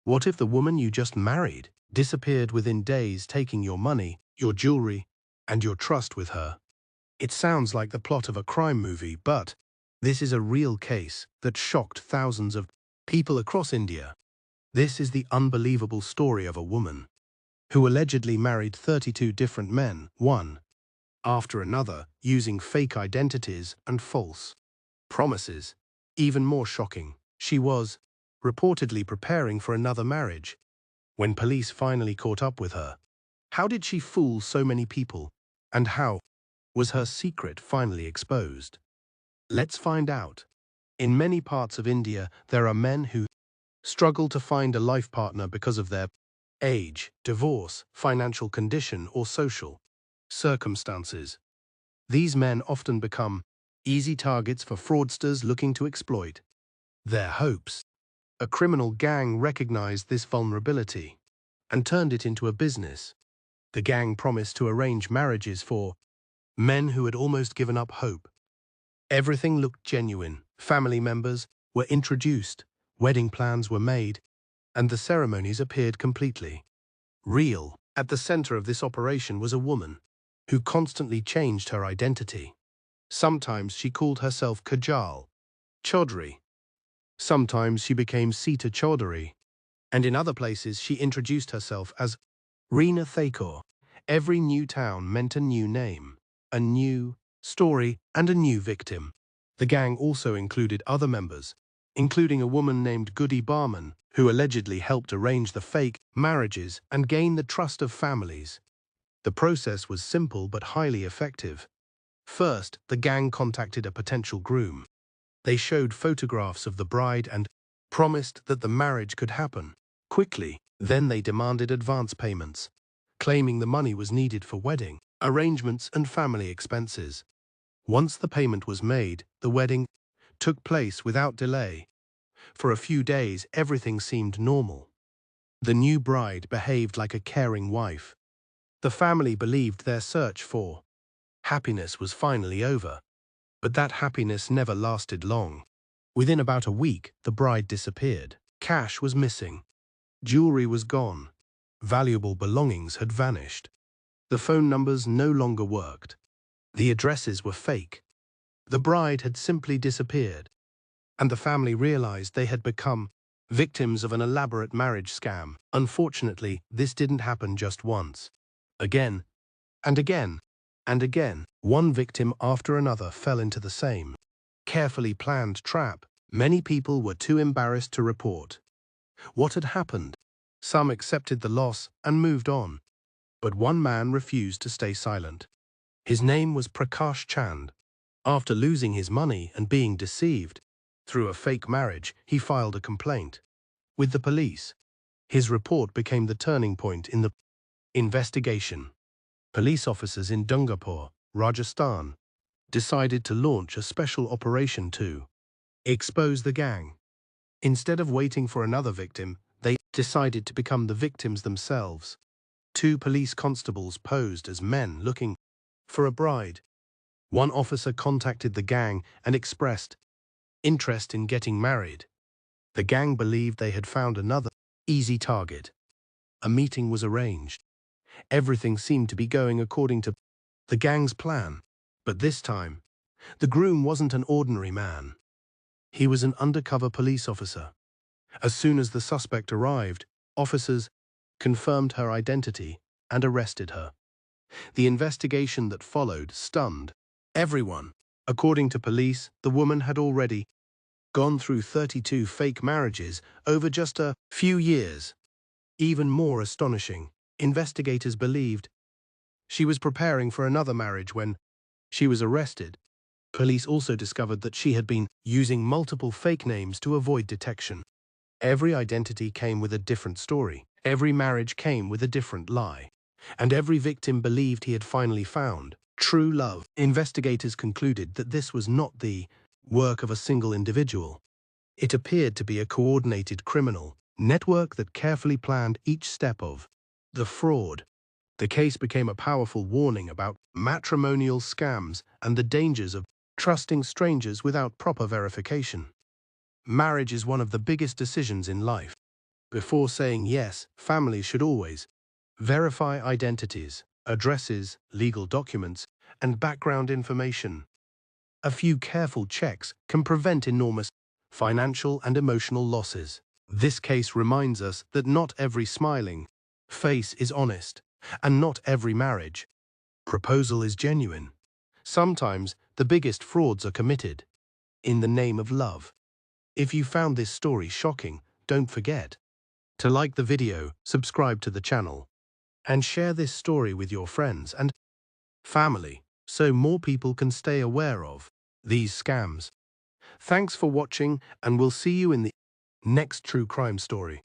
What if the woman you just married disappeared within days, taking your money, your jewelry, and your trust with her? It sounds like the plot of a crime movie, but this is a real case that shocked thousands of people across India. This is the unbelievable story of a woman who allegedly married 32 different men, one after another, using fake identities and false promises. Even more shocking, she was reportedly preparing for another marriage when police finally caught up with her. How did she fool so many people? And how was her secret finally exposed? Let's find out. In many parts of India, there are men who struggle to find a life partner because of their age, divorce, financial condition, or social circumstances. These men often become easy targets for fraudsters looking to exploit their hopes. A criminal gang recognized this vulnerability and turned it into a business. The gang promised to arrange marriages for men who had almost given up hope. Everything looked genuine. Family members were introduced, wedding plans were made, and the ceremonies appeared completely real. At the center of this operation was a woman who constantly changed her identity. Sometimes she called herself Kajal Chaudhary. Sometimes she became Sita Chaudhary. And in other places she introduced herself as Reena Thakor. Every new town meant a new name, a new story, and a new victim. The gang also included other members, including a woman named Goody Barman, who allegedly helped arrange the fake marriages and gain the trust of families. The process was simple but highly effective. First, the gang contacted a potential groom. They showed photographs of the bride and promised that the marriage could happen quickly. Then they demanded advance payments, claiming the money was needed for wedding arrangements and family expenses. Once the payment was made, the wedding took place without delay. For a few days, everything seemed normal. The new bride behaved like a caring wife. The family believed their search for happiness was finally over. But that happiness never lasted long. Within about a week, the bride disappeared. Cash was missing. Jewelry was gone. Valuable belongings had vanished. The phone numbers no longer worked. The addresses were fake. The bride had simply disappeared. And the family realized they had become victims of an elaborate marriage scam. Unfortunately, this didn't happen just once. Again, and again, and again, one victim after another fell into the same carefully planned trap. Many people were too embarrassed to report what had happened. Some accepted the loss and moved on. But one man refused to stay silent. His name was Prakash Chand. After losing his money and being deceived through a fake marriage, he filed a complaint with the police. His report became the turning point in the investigation. Police officers in Dungapur, Rajasthan, decided to launch a special operation to expose the gang. Instead of waiting for another victim, they decided to become the victims themselves. Two police constables posed as men looking for a bride. One officer contacted the gang and expressed interest in getting married. The gang believed they had found another easy target. A meeting was arranged. Everything seemed to be going according to the gang's plan. But this time, the groom wasn't an ordinary man. He was an undercover police officer. As soon as the suspect arrived, officers confirmed her identity and arrested her. The investigation that followed stunned everyone. According to police, the woman had already gone through 32 fake marriages over just a few years. Even more astonishing, investigators believed she was preparing for another marriage when she was arrested. Police also discovered that she had been using multiple fake names to avoid detection. Every identity came with a different story. Every marriage came with a different lie. And every victim believed he had finally found true love. Investigators concluded that this was not the work of a single individual. It appeared to be a coordinated criminal network that carefully planned each step of the fraud. The case became a powerful warning about matrimonial scams and the dangers of trusting strangers without proper verification. Marriage is one of the biggest decisions in life. Before saying yes, families should always verify identities, addresses, legal documents, and background information. A few careful checks can prevent enormous financial and emotional losses. This case reminds us that not every smiling face is honest, and not every marriage proposal is genuine. Sometimes the biggest frauds are committed in the name of love. If you found this story shocking, don't forget to like the video, subscribe to the channel, and share this story with your friends and family so more people can stay aware of these scams. Thanks for watching, and we'll see you in the next true crime story.